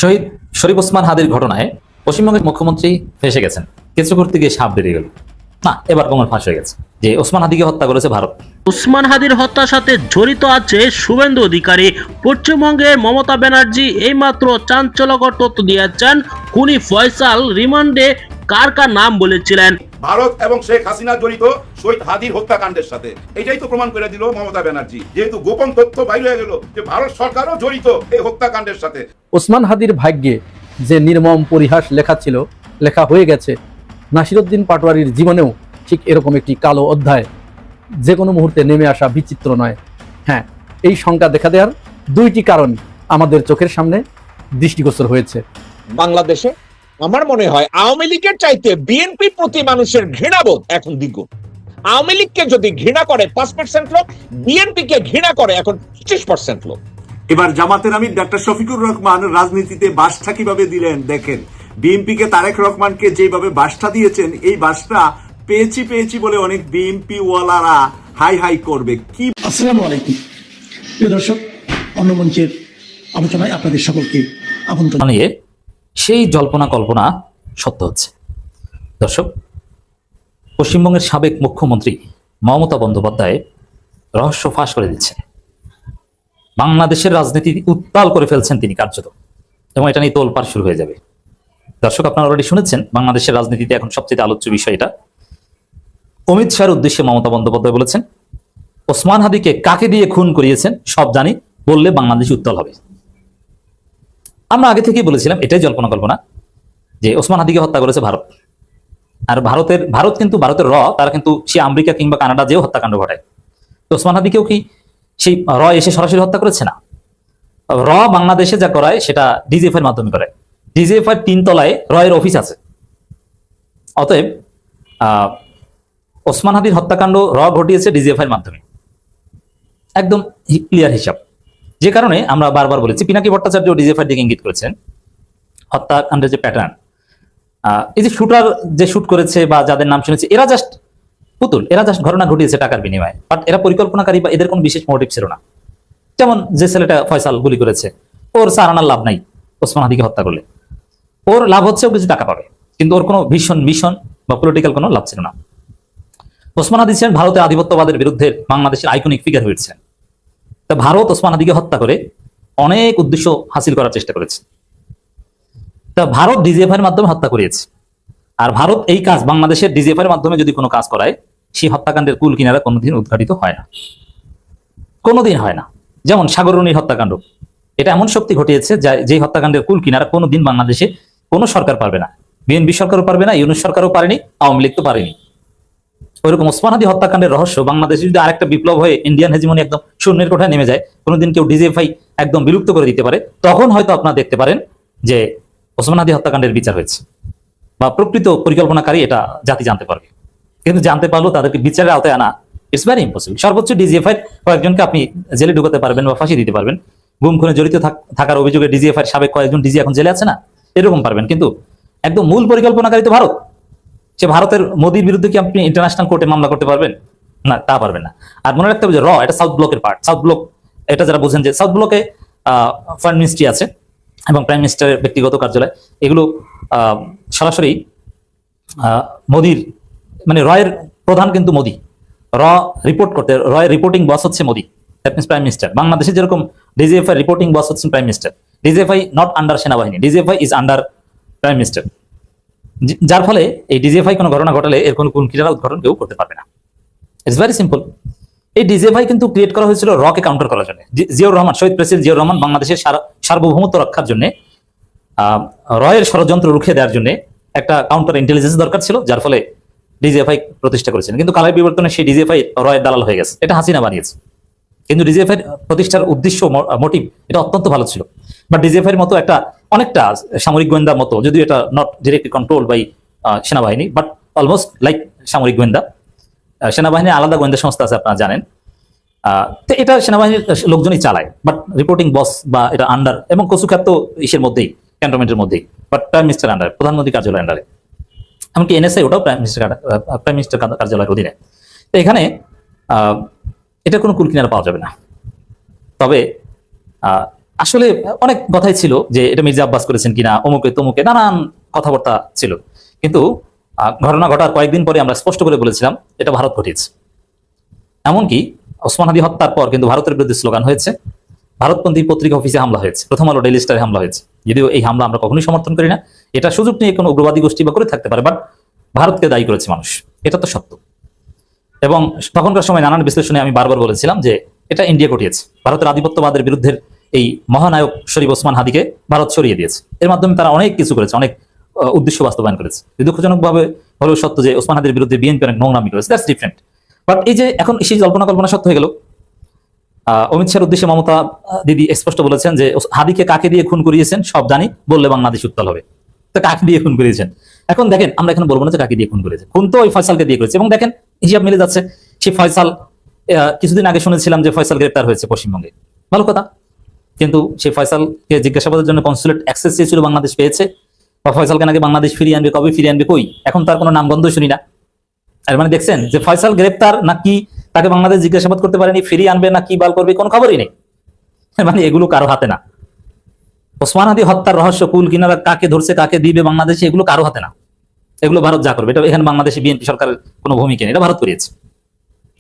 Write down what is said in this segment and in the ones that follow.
শহীদ শরীফ ওসমান হাদির ঘটনায় পশ্চিমবঙ্গের মুখ্যমন্ত্রী ফেঁসে গেছেন। কিছু করতে গিয়ে সাপ বেরিয়ে গেল। না, এবার কোমর ফাঁস হয়ে গেছে যে ওসমান হাদিকে হত্যা করেছে ভারত। ওসমান হাদির হত্যার সাথে জড়িত আছে শুভেন্দু অধিকারী। পশ্চিমবঙ্গের মমতা ব্যানার্জি এইমাত্র চাঞ্চল্যকর তথ্য দিয়েছেন। খুনি ফয়সাল রিমান্ডে কার কার নাম বলেছিলেন। ভারত এবং শেখ হাসিনা জড়িত শহীদ হাদির হত্যাকাণ্ডের সাথে। এটাই তো প্রমাণ করে দিল মমতা ব্যানার্জি, যেহেতু গোপন তথ্য বাইরে হয়ে গেল যে ভারত সরকারও জড়িত এই হত্যাকাণ্ডের সাথে। ওসমান হাদির ভাগ্যে যে নির্মম পরিহাস লেখা ছিল, লেখা হয়ে গেছে। নাসিরউদ্দিন পাটোয়ারির জীবনেও ঠিক এরকম একটি কালো অধ্যায় যে কোনো মুহূর্তে নেমে আসা বিচিত্র নয়। হ্যাঁ, এই শঙ্কা দেখা দেওয়ার দুইটি কারণ আমাদের চোখের সামনে দৃষ্টিগোচর হয়েছে। বাংলাদেশে আমার মনে হয় আওয়ামী লীগের চাইতে বিএনপির প্রতি মানুষের ঘৃণাবোধ এখন দ্বিগুণ। আওয়ামী লীগকে যদি ঘৃণা করে 5% লোক, বিএনপি কে ঘৃণা করে এখন 25% লোক। এবার জামাতের আমির ডাক্তার শফিকুর রহমান রাজনীতিতে বাসটা কিভাবে দিলেন দেখেন। বিএনপি কে তারেক রহমানকে যেভাবে বাসটা দিয়েছেন, এই বাসটা পেয়েছি বলে অনেক বিএনপি ওয়ালারা হাই হাই করবে। কি আসসালামু আলাইকুম প্রিয় দর্শক, অন্য মঞ্চের আলোচনায় আপনাদের সকলকে আমন্ত্রণ নিয়ে সেই জল্পনা কল্পনা সত্য হচ্ছে। দর্শক, পশ্চিমবঙ্গের সাবেক মুখ্যমন্ত্রী মমতা বন্দ্যোপাধ্যায় রহস্য ফাঁস করে দিচ্ছেন। বাংলাদেশের রাজনীতি উত্তাল করে ফেলছেন তিনি কার্যত, এবং এটা নিয়ে তোলপাড় শুরু হয়ে যাবে। দর্শক, আপনারা অলরেডি শুনেছেন বাংলাদেশের রাজনীতিতে এখন সবচেয়ে আলোচ্য বিষয় এটা। অমিত শাহের উদ্দেশ্যে মমতা বন্দ্যোপাধ্যায় বলেছেন, ওসমান হাদিকে কাকে দিয়ে খুন করিয়েছেন সব জানি, বললে বাংলাদেশ উত্তাল হবে। আমরা আগে থেকেই বলেছিলাম এটাই জল্পনা কল্পনা যে ওসমান হাদিকে হত্যা করেছে ভারত। আর ভারত কিন্তু ভারতের তারা কিন্তু সে আমেরিকা কিংবা কানাডা যেও হত্যাকাণ্ড ঘটায়। তো ওসমান হাদিকেও কি সেই এসে সরাসরি হত্যা করেছে না? বাংলাদেশে যা করায় সেটা ডিজিএফআই এর মাধ্যমে করায়। ডিজিএফআই এর 3 তলায় এর অফিস আছে। অতএব ওসমান হাদির হত্যাকাণ্ড ঘটিয়েছে ডিজিএফআই এর মাধ্যমে, একদম ক্লিয়ার হিসাব। যে কারণে আমরা বারবার বলেছি, পিনাকি ভট্টাচার্য ডিজিএফআই দিকে ইঙ্গিত করেছেন হত্যাকাণ্ডের যে প্যাটার্ন। এই যে শুটার যে শুট করেছে বা যাদের নাম শুনেছে, এরা জাস্ট পুতুল, এরা জাস্ট ঘটনা ঘটিয়েছে টাকার বিনিময়ে। বাট এরা পরিকল্পনাকারী বা এদের কোনো বিশেষ মোটিভ ছিল না। যেমন যে ছেলেটা ফয়সাল গুলি করেছে, ওর সারানার লাভ নাই ওসমান হাদিকে হত্যা করলে। ওর লাভ হচ্ছে ও কিছু টাকা পাবে, কিন্তু ওর কোনো মিশন বা পলিটিক্যাল কোনো লাভ ছিল না। ওসমান হাদি ছিলেন ভারতের আধিপত্যবাদের বিরুদ্ধে বাংলাদেশের আইকনিক ফিগার হয়েছেন। তা ভারত ওসমান হাদিকে হত্যা করে অনেক উদ্দেশ্য হাসিল করার চেষ্টা করেছে। তা ভারত ডিজিএফআই এর মাধ্যমে হত্যা করিয়েছে। আর ভারত এই কাজ বাংলাদেশের ডিজিএফআই এর মাধ্যমে যদি কোনো কাজ করায়, সেই হত্যাকাণ্ডের কুল কিনারা কোনোদিন উদ্ঘাটিত হয় না, কোনোদিন হয় না। যেমন সাগররুনির হত্যাকাণ্ড, এটা এমন শক্তি ঘটিয়েছে যে হত্যাকাণ্ডের কুল কিনারা কোনোদিন বাংলাদেশে কোনো সরকার পারবে না। বিএনপি সরকারও পারবে না, ইউনুস সরকারও পারেনি, আওয়ামী লীগ তো পারেনি। ওইরকম ওসমান হাদি হত্যাকাণ্ডের রহস্য বাংলাদেশে যদি আরেকটা বিপ্লব হয়ে ইন্ডিয়ান হেজিমনি একদম শূন্যের কোঠায় নেমে যায়, কোনোদিন কেউ ডিজিএফআই একদম বিলুপ্ত করে দিতে পারে, তখন হয়তো আপনারা দেখতে পারেন যে ওসমান হাদি হত্যাকাণ্ডের বিচার হয়েছে বা প্রকৃত পরিকল্পনাকারী এটা জাতি জানতে পারবে। কিন্তু জানতে পারলেও তাদেরকে বিচারের আওতায় আনা ইটস ভেরি ইম্পসিবল। সর্বোচ্চ ডিজিএফআই কয়েকজনকে আপনি জেলে ঢুকাতে পারবেন বা ফাঁসি দিতে পারবেন। গুম খুনে জড়িত থাকার অভিযোগে ডিজিএফআই সাবেক কয়েকজন ডিজি এখন জেলে আছে না, এরকম পারবেন। কিন্তু একদম মূল পরিকল্পনাকারী তো ভারত। সে ভারতের মোদির বিরুদ্ধে কি আপনি ইন্টারন্যাশনাল কোর্টে মামলা করতে পারবেন? না, তা পারবেন না। আর মনে রাখতে হবে যে এটা সাউথ ব্লকের পার্ট। সাউথ ব্লক, এটা যারা বোঝেন যে সাউথ ব্লকে ফরেন মিনিস্ট্রি আছে এবং প্রাইম মিনিস্টারের ব্যক্তিগত কার্যালয়, এগুলো সরাসরি মোদির মানে এর প্রধান কিন্তু মোদি। রিপোর্ট করতে এর রিপোর্টিং বস হচ্ছে Modi, that means prime minister. বাংলাদেশে যেরকম ডিজিএফআই রিপোর্টিং বস হচ্ছেন prime minister, DGFI not under সেনাবাহিনী, DGFI is under prime minister. যার ফলে এই ডিজিএফআই কোনো ঘটনা ঘটালে এর কোনো কিনারা উদ্ঘাটন কেউ করতে পারবে না। It's very simple. এই ডিজিএফআই কিন্তু ক্রিয়েট করা হয়েছিল কে কাউন্টার করার জন্য। জিয়াউর রহমান, শহীদ প্রেসিডেন্ট জিয়াউর রহমান বাংলাদেশের সার্বভৌমত্ব রক্ষার জন্য এর ষড়যন্ত্র রুখে দেওয়ার জন্য একটা কাউন্টার ইন্টেলিজেন্স দরকার ছিল, যার ফলে ডিজিএফআই প্রতিষ্ঠা করেছেন। কিন্তু কালের বিবর্তনে সেই ডিজিএফআই এর দালাল হয়ে গেছে। এটা হাসিনা বানিয়েছে। কিন্তু ডিজিএফআই প্রতিষ্ঠার উদ্দেশ্য, মোটিভ এটা অত্যন্ত ভালো ছিল। বাট ডিজিএফআই এর মতো একটা অনেকটা সামরিক গোয়েন্দার মতো, যদিও এটা নট ডিরেক্টলি কন্ট্রোল বাই সেনাবাহিনী, বাট অলমোস্ট লাইক সামরিক গোয়েন্দা। সেনাবাহিনীর আলাদা গোয়েন্দা সংস্থা আছে, আপনারা জানেন। তো এটা সেনাবাহিনীর লোকজনই চালায়, বাট রিপোর্টিং বস বা এটা আন্ডার এবং কচুখ্যাত ইসের মধ্যেই, ক্যান্টনমেন্টের মধ্যেই, বাট প্রাইম মিনিস্টার আন্ডারে, প্রধানমন্ত্রী কার্যালয় আন্ডারে। এমনকি এনএসআই ওটাও প্রাইম মিনিস্টার কার্যালয়ের অধীনে। তো এখানে এটা কোনো কুল কিনারা পাওয়া যাবে না। তবে আসলে অনেক কথাই ছিল যে এটা মির্জা আব্বাস করেছেন কিনা, অমুকে তমুকে নানান কথাবার্তা ছিল, কিন্তু ঘটনা ঘটার কয়েকদিন পরে আমরা স্পষ্ট করে বলেছিলাম এটা ভারত ঘটিয়েছে। এমনকি ওসমান হাদি হত্যার পর কিন্তু ভারতের বিরুদ্ধে স্লোগান হয়েছে, ভারতপন্থী পত্রিকা অফিসে হামলা হয়েছে, প্রথম আলো ডেইলি স্টারে হামলা হয়েছে। যদিও এই হামলা আমরা কখনোই সমর্থন করি না, এটা সুযোগ নিয়ে কোনো উগ্রবাদী গোষ্ঠী বা করে থাকতে পারে, বাট ভারতকে দায়ী করেছে মানুষ, এটা তো সত্য। এবং তখনকার সময় নানান বিশ্লেষণে আমি বারবার বলেছিলাম যে এটা ইন্ডিয়া ঘটিয়েছে, ভারতের আধিপত্যবাদের বিরুদ্ধে এই মহানায়ক শরীফ ওসমান হাদিকে ভারত সরিয়ে দিয়েছে। এর মাধ্যমে তারা অনেক কিছু করেছে, অনেক উদ্দেশ্য বাস্তবায়ন করেছে। দুঃখজনকভাবে হলেও সত্য যে ওসমান হাদির বিরুদ্ধে বিএনপি অনেক নোংরামি করেছে, দ্যাটস ডিফারেন্ট। বাট এই যে এখন সেই কল্পনা সত্য হয়ে গেল। অমিত শাহের উদ্দেশ্যে মমতা দিদি স্পষ্ট বলেছেন যে হাদিকে কাকে দিয়ে খুন করিয়েছেন সব জানি, বললে বাংলাদেশ উত্তাল হবে। তো কাকে দিয়ে খুন করিয়েছেন এখন দেখেন, আমরা এখন বলবো না যে কাকে দিয়ে খুন করেছে, খুন তো ওই ফয়সালকে দিয়ে করেছে। এবং দেখেন হিসাব মিলে যাচ্ছে, সেই ফয়সাল কিছুদিন আগে শুনেছিলাম যে ফয়সাল গ্রেপ্তার হয়েছে পশ্চিমবঙ্গে, ভালো কথা। কিন্তু সেই ফয়সালকে জিজ্ঞাসাবাদের জন্য কনসুলেট অ্যাক্সেস চেয়েছিল, বাংলাদেশ পেয়েছে। বা ফয়সালকে নাকি বাংলাদেশ ফিরিয়ে আনবে, কবে ফিরিয়ে আনবে, কই এখন তার কোনো নামগন্ধ শুনি না। আর মানে দেখছেন যে ফয়সাল গ্রেপ্তার নাকি তাকে বাংলাদেশ জিজ্ঞাসাবাদ করতে পারেনি, ফিরিয়ে আনবে না কি বাল করবে, কোনো খবরই নেই। মানে এগুলো কারো হাতে না। ওসমান হাদি হত্যার রহস্য কুল কিনারা কাকে ধরছে, কাকে দিবে বাংলাদেশে, এগুলো কারো হাতে না। এগুলো ভারত যা করবে, এটা এখানে বাংলাদেশে বিএনপি সরকারের কোনো ভূমিকা নেই, এটা ভারত করিয়েছে।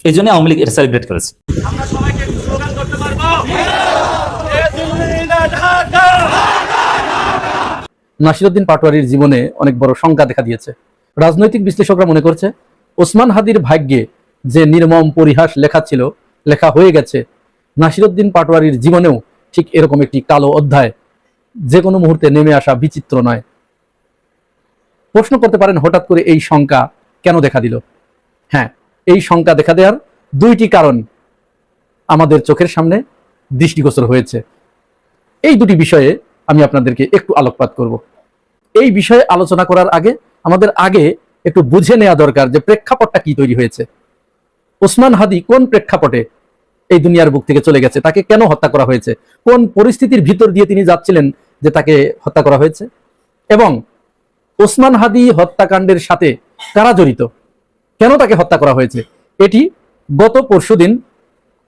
এই জন্য আওয়ামী লীগ এটা সেলিব্রেট করেছে। নাসিরউদ্দিন পাটোয়ারির জীবনে অনেক বড় শঙ্কা দেখা দিয়েছে। রাজনৈতিক বিশ্লেষকরা মনে করছে ওসমান হাদির ভাগ্যে যে নির্মম পরিহাস লেখা হয়ে গেছে, নাসিরউদ্দিন পাটোয়ারির জীবনেও ঠিক এরকম একটি কালো অধ্যায় যে কোনো মুহূর্তে নেমে আসা বিচিত্র নয়। প্রশ্ন করতে পারেন হঠাৎ করে এই শঙ্কা কেন দেখা দিল? হ্যাঁ, এই শঙ্কা দেখা দেওয়ার দুইটি কারণ আমাদের চোখের সামনে দৃষ্টিগোচর হয়েছে। এই দুটি বিষয়ে আমি আপনাদেরকে একটু আলোকপাত করব। এই বিষয়ে আলোচনা করার আগে আমাদের একটু বুঝে নেওয়া দরকার যে প্রেক্ষাপটটা কি তৈরি হয়েছে। ওসমান হাদি কোন প্রেক্ষাপটে এই দুনিয়ার বুক থেকে চলে গেছে, তাকে কেন হত্যা করা হয়েছে, কোন পরিস্থিতির ভিতর দিয়ে তিনি যাচ্ছিলেন যে তাকে হত্যা করা হয়েছে, এবং ওসমান হাদি হত্যাকাণ্ডের সাথে কারা জড়িত, কেন তাকে হত্যা করা হয়েছে, এটি গত পরশুদিন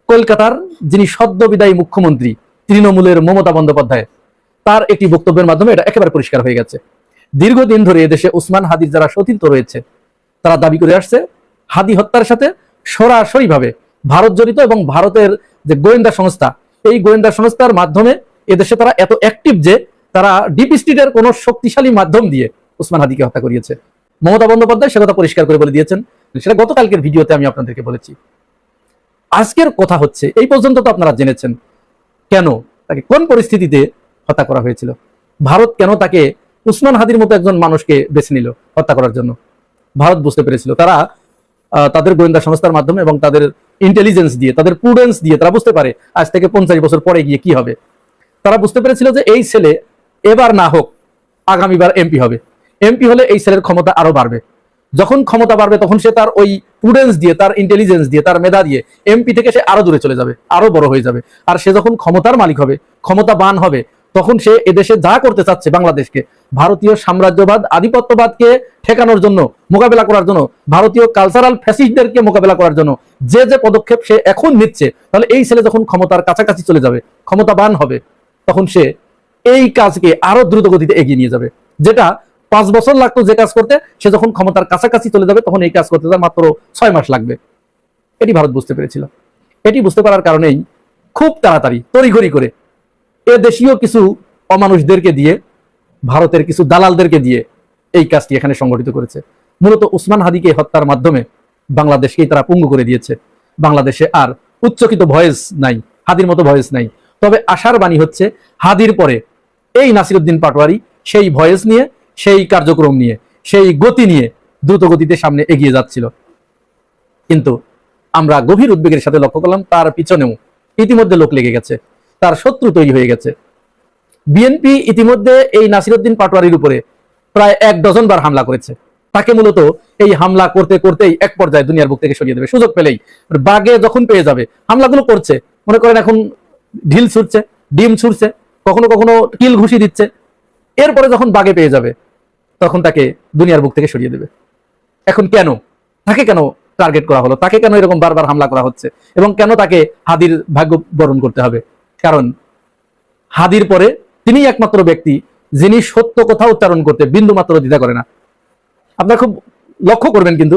কলকাতার যিনি সদ্য বিদায়ী মুখ্যমন্ত্রী তৃণমূলের মমতা বন্দ্যোপাধ্যায়, তার একটি বক্তব্যের মাধ্যমে এটা একেবারে পরিষ্কার হয়ে গেছে। দীর্ঘদিন ধরে এদেশে ওসমান হাদির যারা সতীর্থ রয়েছে তারা দাবি করে আসছে হাদি হত্যার সাথে সরাসরিভাবে ভারত জড়িত, এবং ভারতের যে গোয়েন্দা সংস্থা, এই গোয়েন্দা সংস্থার মাধ্যমে এদেশে তারা এত অ্যাক্টিভ যে তারা ডিপ স্টেটের কোন শক্তিশালী মাধ্যম দিয়ে ওসমান হাদিকে হত্যা করিয়েছে। মমতা বন্দ্যোপাধ্যায় সে কথা পরিষ্কার করে বলে দিয়েছেন, সেটা গতকালকের ভিডিওতে আমি আপনাদেরকে বলেছি। আজকের কথা হচ্ছে, এই পর্যন্ত তো আপনারা জেনেছেন কেন তাকে কোন পরিস্থিতিতে হত্যা করা হয়েছিল, ভারত কেন তাকে ওসমান হাদির মতো একজন মানুষকে বেছে নিল হত্যা করার জন্য। ভারত বুঝতে পেরেছিল, তারা তাদের গোয়েন্দা সংস্থার মাধ্যমে এবং তাদের ইন্টেলিজেন্স দিয়ে, তাদের প্রুডেন্স দিয়ে তারা বুঝতে পারে আজ থেকে 50 বছর পরে গিয়ে কি হবে। তারা বুঝতে পেরেছিল যে এই ছেলে এবার না হোক আগামীবার এমপি হবে, এমপি হলে এই ছেলের ক্ষমতা আরো বাড়বে, যখন ক্ষমতা বাড়বে তখন সে তার ওই প্রুডেন্স দিয়ে, তার ইন্টেলিজেন্স দিয়ে, তার মেধা দিয়ে এমপি থেকে সে আরো দূরে চলে যাবে, আরো বড় হয়ে যাবে। আর সে যখন ক্ষমতার মালিক হবে, ক্ষমতাবান হবে, তখন সে এদেশে যা করতে চাচ্ছে, বাংলাদেশকে ভারতীয় সাম্রাজ্যবাদ আধিপত্যবাদকে ঠেকানোর জন্য, মোকাবেলা করার জন্য, ভারতীয় কালচারাল ফ্যাসিস্টদেরকে মোকাবেলা করার জন্য যে যে পদক্ষেপ সে এখন নিচ্ছে, তাহলে এই ছেলে যখন ক্ষমতার কাছাকাছি চলে যাবে, ক্ষমতাবান হবে, তখন সে এই কাজকে আরো দ্রুত গতিতে এগিয়ে নিয়ে যাবে। যেটা 5 বছর লাগতো যে কাজ করতে, সে যখন ক্ষমতার কাছাকাছি চলে যাবে তখন এই কাজ করতে তার মাত্র 6 মাস লাগবে। এটি ভারত বুঝতে পেরেছিল। এটি বুঝতে পারার কারণেই খুব তাড়াতাড়ি তড়িঘড়ি করে এ দেশীয় কিছু অমানুষদেরকে দিয়ে, ভারতের কিছু দালালদেরকে দিয়ে এই কাজটি এখানে সংগঠিত করেছে। মূলত ওসমান হাদিকে হত্যার মাধ্যমে বাংলাদেশকেই তারা পঙ্গু করে দিয়েছে। বাংলাদেশে আর উচ্চকিত ভয়েস নাই, হাদির মতো ভয়েস নাই। তবে আশার বাণী হচ্ছে হাদির পরে এই নাসিরউদ্দিন পাটোয়ারি সেই ভয়েস নিয়ে, সেই কার্যক্রম নিয়ে, সেই গতি নিয়ে দ্রুত গতিতে সামনে এগিয়ে যাচ্ছিল। কিন্তু আমরা গভীর উদ্বেগের সাথে লক্ষ্য করলাম তার পিছনেও ইতিমধ্যে লোক লেগে গেছে, তার শত্রু তৈরি হয়ে গেছে। বিএনপি ইতিমধ্যে এই নাসিরউদ্দিন পাটোয়ারির উপরে প্রায় 1 ডজন বার হামলা করেছে। তাকে মূলত এই হামলা করতে করতেই এক পর্যায়ে দুনিয়ার বুক থেকে সরিয়ে দেবে, সুযোগ পেলেই, বাগে যখন পেয়ে যাবে। হামলাগুলো করছে, মনে করেন এখন ঢিল ছুটছে, ডিম ছুটছে, কখনো কখনো কিল ঘুষি দিচ্ছে। এরপরে যখন বাগে পেয়ে যাবে তখন তাকে দুনিয়ার বুক থেকে সরিয়ে দেবে। এখন কেন তাকে কেন টার্গেট করা হলো, তাকে কেন এরকম বারবার হামলা করা হচ্ছে, এবং কেন তাকে হাদির ভাগ্য বরণ করতে হবে? কারণ হাদির পরে তিনিই একমাত্র ব্যক্তি যিনি সত্য কথা উচ্চারণ করতে বিন্দু মাত্র দ্বিধা করে না। আপনারা খুব লক্ষ্য করবেন কিন্তু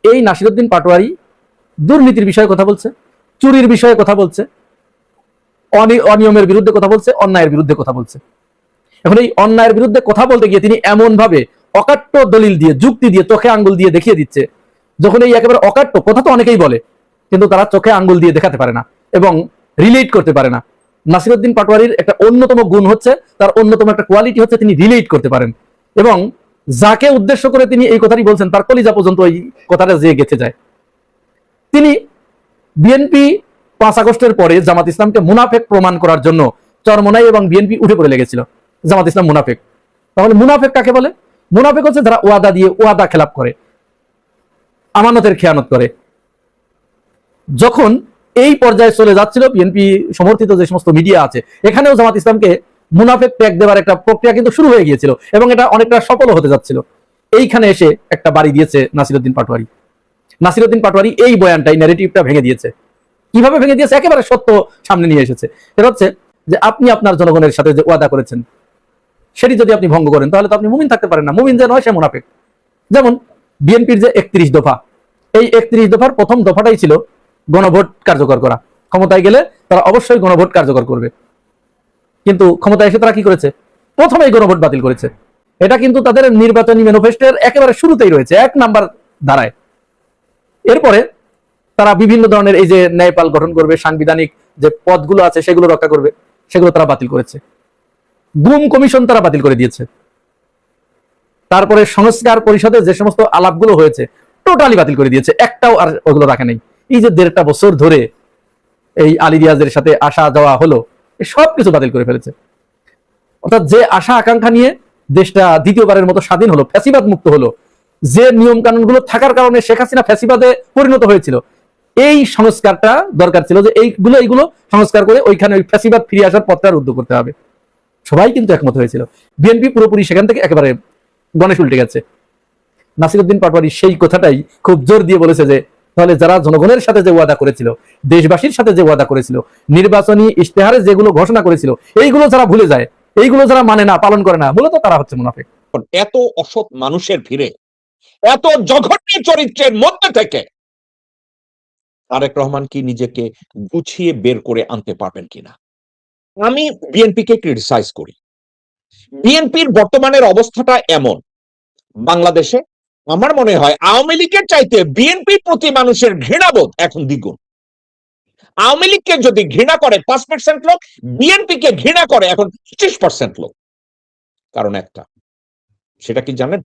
এই নাসিরউদ্দিন পাটোয়ারি দুর্নীতির বিষয়ে কথা বলছে, চুরির বিষয়ে কথা বলছে, অনিয়মের বিরুদ্ধে কথা বলছে, অন্যায়ের বিরুদ্ধে কথা বলছে। এখন এই অন্যায়ের বিরুদ্ধে কথা বলতে গিয়ে তিনি এমন ভাবে অকাট্য দলিল দিয়ে, যুক্তি দিয়ে, চোখে আঙ্গুল দিয়ে দেখিয়ে দিচ্ছে, যখন এই একেবারে অকাট্য কথা তো অনেকেই বলে, কিন্তু তারা চোখে আঙ্গুল দিয়ে দেখাতে পারে না এবং রিলেট করতে পারে না। নাসিরউদ্দিন পাটোয়ারির একটা অন্যতম গুণ হচ্ছে, তার অন্যতম একটা কোয়ালিটি হচ্ছে তিনি রিলেট করতে পারেন, এবং যাকে উদ্দেশ্য করে তিনি এই কথাটি বলছেন তার কলিজা পর্যন্ত এই কথাটা যেয়ে গেঁথে যায়। তিনি বিএনপি 5 আগস্টের পরে জামাত ইসলামকে মুনাফেক প্রমাণ করার জন্য চরমোনাই এবং বিএনপি উঠে পড়ে লেগেছিল, জামাত ইসলাম মুনাফেক। তাহলে মুনাফেক কাকে বলে? মুনাফেক হচ্ছে যারা ওয়াদা দিয়ে ওয়াদা খেলাপ করে, আমানতের খেয়ানত করে। যখন এই পর্যায়ে চলে যাচ্ছিল, বিএনপি সমর্থিত যে সমস্ত মিডিয়া আছে এখানেও জামাত ইসলামকে মুনাফেক ট্যাগ দেওয়ার একটা প্রক্রিয়া কিন্তু শুরু হয়ে গিয়েছিল এবং এটা অনেকটা সফল হতে যাচ্ছিল। এইখানে এসে একটা বাড়ি দিয়েছে নাসিরউদ্দিন পাটোয়ারি। নাসিরউদ্দিন পাটোয়ারি এই বয়ানটাই, ন্যারেটিভটা ভেঙে দিয়েছে। কিভাবে ভেঙে দিয়েছে? একেবারে সত্য সামনে নিয়ে এসেছে। এটা হচ্ছে যে আপনি আপনার জনগণের সাথে যে ওয়াদা করেছেন সেটি যদি আপনি ভঙ্গ করেন তাহলে তো আপনি মুমিন থাকতে পারেন না। মুমিন যে নয় সে মুনাফিক। যেমন বিএনপির যে 31 দফা, এই 31 দফার প্রথম দফাটাই ছিল গণভোট কার্যকর করা। ক্ষমতায় গেলে তারা অবশ্যই গণভোট কার্যকর করবে, কিন্তু ক্ষমতায় এসে তারা কি করেছে? প্রথমেই গণভোট বাতিল করেছে। এটা কিন্তু তাদের নির্বাচনী ম্যানিফেস্টোর একেবারে শুরুতেই রয়েছে, 1 নাম্বার ধারায়। এরপরে তারা বিভিন্ন ধরনের এই যে ন্যায়পাল গঠন করবে, সাংবিধানিক যে পদগুলো আছে সেগুলো রক্ষা করবে, সেগুলো তারা বাতিল করেছে। গুম কমিশন তারা বাতিল করে দিয়েছে। তারপরে সংস্কার পরিষদে যে সমস্ত আলাপগুলো হয়েছে টোটালি বাতিল করে দিয়েছে, একটাও আর ওগুলো রাখে নাই। এই যে 1.5টা বছর ধরে এই আলী রিয়াজের সাথে আসা যাওয়া হলো, সব কিছু বাতিল করে ফেলেছে। অর্থাৎ যে আশা আকাঙ্ক্ষা নিয়ে দেশটা দ্বিতীয়বারের মতো স্বাধীন হলো, ফ্যাসিবাদ মুক্ত হলো, যে নিয়ম কানুনগুলো থাকার কারণে শেখ হাসিনা ফ্যাসিবাদে পরিণত হয়েছিল, এই সংস্কারটা দরকার ছিল যে এইগুলো সংস্কার করে ওইখানে ওই ফ্যাসিবাদ ফিরে আসার পথটা রুদ্ধ করতে হবে। সবাই কিন্তু একমত হয়েছিল। বিএনপি পুরোপুরি সেখান থেকে একেবারে গণেশ উল্টে গেছে। নাসিরউদ্দিন পাটোয়ারি সেই কথাটাই খুব জোর দিয়ে বলেছে যে তাহলে যারা জনগণের সাথে যে ওয়াদা করেছিল, দেশবাসীর সাথে যে ওয়াদা করেছিল, নির্বাচনী ইশতেহারে যেগুলো ঘোষণা করেছিল, এইগুলো যারা ভুলে যায়, এইগুলো যারা মানে না, পালন করে না, মূলত তারা হচ্ছে মুনাফিক। এত অসৎ মানুষের ভিড়ে, এত জঘন্য চরিত্রের মধ্যে থেকে তারেক রহমান কি নিজেকে গুছিয়ে বের করে আনতে পারবেন কিনা? আমি বিএনপিকে ক্রিটিসাইজ করি। বিএনপির বর্তমানের অবস্থাটা এমন, বাংলাদেশে আমার মনে হয় আওয়ামী লীগের চাইতে বিএনপির প্রতি মানুষের ঘৃণাবোধ এখন দ্বিগুণ। আওয়ামী লীগকে যদি ঘৃণা করে 5% লোক, বিএনপিকে ঘৃণা করে এখন 25% লোক। কারণ একটা, সেটা কি জানেন?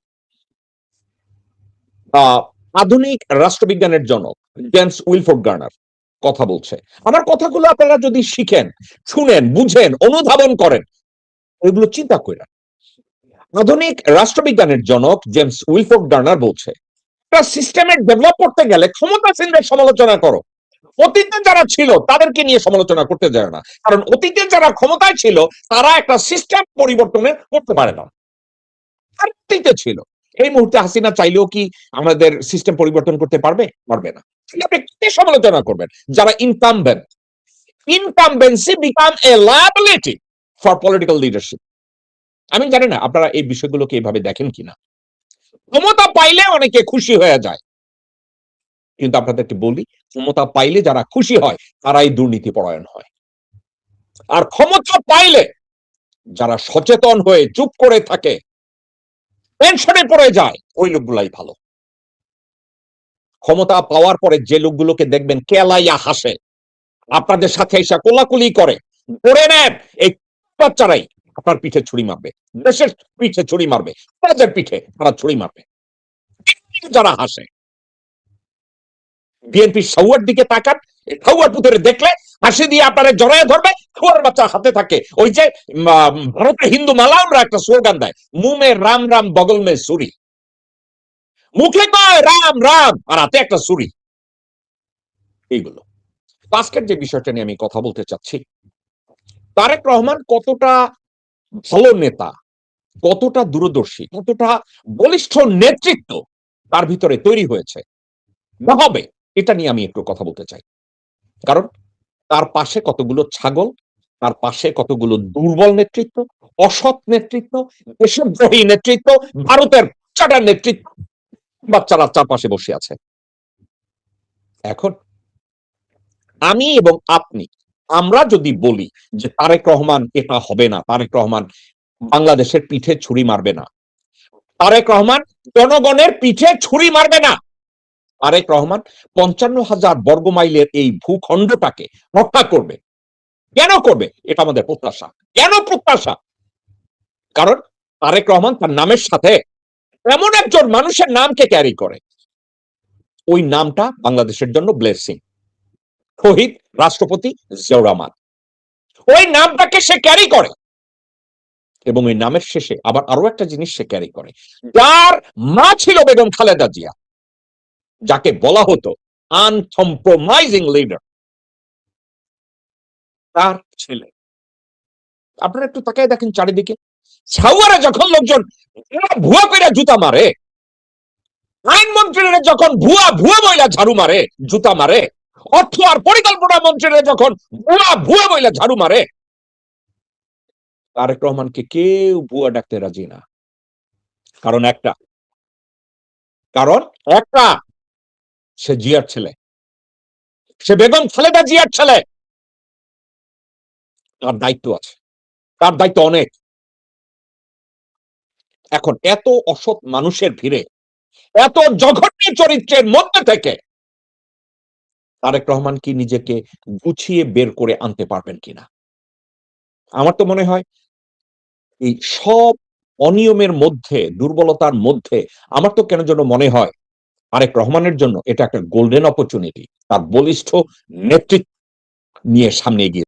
আধুনিক রাষ্ট্রবিজ্ঞানের জনক জেমস উইলফোর্ড গার্নার কথা বলছে। আমার কথাগুলো আপনারা যদি শিখেন, শুনেন, বুঝেন, অনুধাবন করেন, এগুলো চিন্তা করেন। আধুনিক রাষ্ট্রবিজ্ঞানের জনক জেমস উইলফোর্ড গার্নার বলছে, একটা সিস্টেমের ডেভেলপ করতে গেলে ক্ষমতাসীনদের সমালোচনা করো, অতীতে যারা ছিল তাদেরকে নিয়ে সমালোচনা করতে যায় না। কারণ অতীতে যারা ক্ষমতায় ছিল তারা একটা সিস্টেম পরিবর্তনের করতে পারে না, অতীতে ছিল। এই মুহূর্তে হাসিনা চাইলেও কি আমাদের সিস্টেম পরিবর্তন করতে পারবে? পারবে না। আপনি কে সমালোচনা করবেন? যারা incumbent. Incumbency become a liability for political leadership. আমি জানি না আপনারা এই বিষয়গুলোকে এইভাবে দেখেন কিনা। ক্ষমতা পাইলে অনেকে খুশি হয়ে যায়, কিন্তু আপনাদেরকে বলি, ক্ষমতা পাইলে যারা খুশি হয় তারাই দুর্নীতি পরায়ণ হয়। আর ক্ষমতা পাইলে যারা সচেতন হয়ে চুপ করে থাকে, টেনশনে পড়ে যায়, ওই লোকগুলাই ভালো। ক্ষমতা পাওয়ার পরে যে লোকগুলোকে দেখবেন কেলাইয়া হাসে, আপনাদের সাথে এসে কোলাকুলি করে, ধরে নেন, এই বাচ্চারাই আপনার পিঠে ছুরি মারবে, দেশের পিঠে ছুরি মারবে, তাদের পিঠে তারা ছুরি মারবে। যারা হাসে, বিএনপি সৌয়ার দিকে তাকান, সৌয়ার পুতরে দেখলে হাসি দিয়ে আপনারা জড়ায় ধরবে। খোয়ার বাচ্চা হাতে থাকে ওই যে ভারতের হিন্দু মালামরা একটা স্লোগান দেয়, মুমে রাম রাম বগল মে সুরি। মুখে কয় রাম রাম আর হাতে একটা সুরি। এইগুলো আজকের যে বিষয়টা নিয়ে আমি কথা বলতে চাচ্ছি, তারেক রহমান কতটা ভালো নেতা, কতটা দূরদর্শী, কতটা বলিষ্ঠ নেতৃত্ব তার ভিতরে তৈরি হয়েছে বা হবে, এটা নিয়ে আমি একটু কথা বলতে চাই। কারণ তার পাশে কতগুলো ছাগল, তার পাশে কতগুলো দুর্বল নেতৃত্ব, অসৎ নেতৃত্ব, দেশদ্রোহী নেতৃত্ব, ভারতের চাটার নেতৃত্ব, বাচ্চারা চারপাশে বসে আছে। এখন আমি এবং আপনি, আমরা যদি বলি যে তারেক রহমান এটা হবে না, তারেক রহমান বাংলাদেশের পিঠে ছুরি মারবে না, তারেক রহমান জনগণের পিঠে ছুরি মারবে না, তারেক রহমান 55,000 বর্গমাইলের এই ভূখণ্ডটাকে রক্ষা করবে, কেন করবে? এটা আমাদের প্রত্যাশা। কেন প্রত্যাশা? কারণ তারেক রহমান তার নামের সাথে এমন একজন মানুষের নামকে ক্যারি করে, ওই নামটা বাংলাদেশের জন্য ব্লেসিং। শহীদ রাষ্ট্রপতি জিয়াউর রহমান, ওই নামটাকে সে ক্যারি করে, এবং ওই নামের শেষে আবার আরো একটা জিনিস সে ক্যারি করে, যার মা ছিল বেগম খালেদা জিয়া, যাকে বলা হতো আনকম্প্রোমাইজিং লিডার, তার ছেলে। আপনারা একটু তাকায় দেখেন চারিদিকে, ছাউয়ারা যখন লোকজন ভুয়া করে জুতা মারে, আইনমন্ত্রীরা যখন ভুয়া ভুয়া মহিলা ঝাড়ু মারে, জুতা মারে, অর্থ আর পরিকল্পনা মন্ত্রীরা যখন ভুয়া ভুয়া মহিলা ঝাড়ু মারে, তারেক রহমানকে কেউ ভুয়া ডাকতে রাজি না। কারণ একটা, সে জিয়ার ছেলে, সে বেগম খালেদা জিয়ার ছেলে, তার দায়িত্ব আছে, তার দায়িত্ব অনেক। এখন এত অসৎ মানুষের ভিড়ে, এত জঘন্য চরিত্রের মধ্যে থেকে তারেক রহমান কি নিজেকে গুছিয়ে বের করে আনতে পারবেন কিনা? আমার তো মনে হয় এই সব অনিয়মের মধ্যে, দুর্বলতার মধ্যে, আমার তো কেন যেন মনে হয় তারেক রহমানের জন্য এটা একটা গোল্ডেন অপরচুনিটি, তার বলিষ্ঠ নেতৃত্ব নিয়ে সামনে এগিয়ে